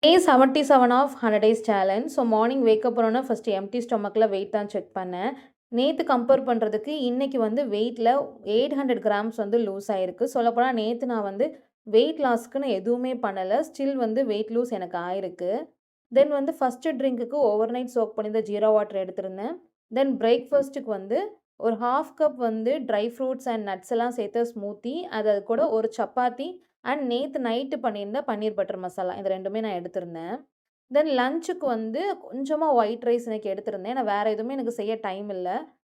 Day 77 of 100 days challenge. So morning wake up பண்ணோன்னா first empty ஸ்டொமக்கில் weight தான் check பண்ணேன். நேற்று கம்பேர் பண்ணுறதுக்கு இன்னைக்கு வந்து வெயிட்டில் 800 கிராம்ஸ் வந்து லூஸ் ஆயிருக்கு. சொல்லப்போனால் நேற்று நான் வந்து வெயிட் லாஸ்க்குன்னு எதுவுமே பண்ணலை. ஸ்டில் வந்து வெயிட் லூஸ் எனக்கு ஆயிருக்கு. தென் வந்து ஃபஸ்ட்டு ட்ரிங்க்குக்கு ஓவர் நைட் சோக் பண்ணியிருந்த ஜீரா வாட்டர் எடுத்திருந்தேன். தென் பிரேக்ஃபாஸ்ட்டுக்கு வந்து ஒரு 1/2 கப் வந்து ட்ரை ஃப்ரூட்ஸ் அண்ட் நட்ஸ் எல்லாம் சேர்த்து ஸ்மூத்தி, அது கூட ஒரு சப்பாத்தி அண்ட் நேத்து நைட்டு பண்ணியிருந்த பன்னீர் பட்டர் மசாலா. இது 2மே நான் எடுத்திருந்தேன். தென் லஞ்சுக்கு வந்து கொஞ்சமா ஒயிட் ரைஸ் இன்னைக்கு எடுத்திருந்தேன். ஏன்னா வேற எதுவுமே எனக்கு செய்ய டைம் இல்ல.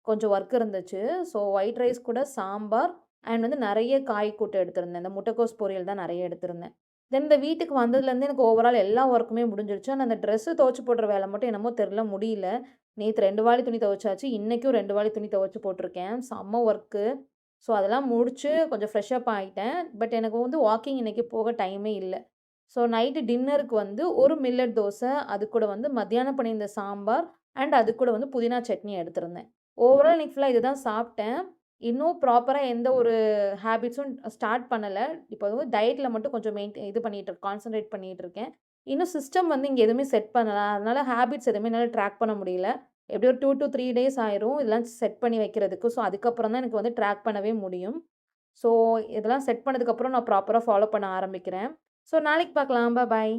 கொஞ்சம் ஒர்க் இருந்துச்சு. ஸோ ஒயிட் ரைஸ் கூட சாம்பார் அண்ட் வந்து நெறைய காய் கூட்டு எடுத்திருந்தேன். இந்த முட்டைக்கோஸ் பொரியல் தான் நெறைய எடுத்திருந்தேன். தென் இந்த வீட்டுக்கு வந்ததுலேருந்து எனக்கு ஓவரால் எல்லா ஒர்க்குமே முடிஞ்சிருச்சு. ஆனா அந்த ட்ரெஸ்ஸு துவச்சு போடுற வேலை மட்டும் என்னமோ தெரியல முடியல. நேத்து 2 வாளி துணி துவைச்சாச்சு. இன்னைக்கும் 2 வாளி துணி துவைச்சு போட்டிருக்கேன். செம்ம ஒர்க்கு. ஸோ அதெல்லாம் முடிச்சு கொஞ்சம் ஃப்ரெஷ் அப் ஆயிட்டேன். பட் எனக்கு வந்து வாக்கிங் இன்னைக்கு போக டைமே இல்ல. ஸோ நைட்டு டின்னருக்கு வந்து ஒரு மில்லட் தோசை, அது கூட வந்து மத்தியானம் பண்ணியிருந்த சாம்பார் அண்ட் அது கூட வந்து புதினா சட்னி எடுத்திருந்தேன். ஓவரால் இன்னைக்கு ஃபுல்லா இதுதான் சாப்பிட்டேன். இன்னும் ப்ராப்பரா எந்த ஒரு ஹேபிட்ஸும் ஸ்டார்ட் பண்ணல. இப்போ வந்து டயட்ல மட்டும் கொஞ்சம் இது பண்ணிட்டு கான்சன்ட்ரேட் பண்ணிட்டு இருக்கேன். இன்னும் சிஸ்டம் வந்து இங்க எதுவுமே செட் பண்ணல. அதனால ஹேபிட்ஸ் எதுவுமே என்னால ட்ராக் பண்ண முடியல. எப்படியும் ஒரு 2 டூ 3 டேஸ் ஆயிரும். இதெல்லாம் செட் பண்ணி வைக்கிறதுக்கு. ஸோ அதுக்கப்புறம் தான் எனக்கு வந்து ட்ராக் பண்ணவே முடியும். ஸோ இதெல்லாம் செட் பண்ணதுக்கப்புறம் நான் ப்ராப்பரா ஃபாலோ பண்ண ஆரம்பிக்கிறேன். ஸோ நாளைக்கு பார்க்கலாம். பாய்.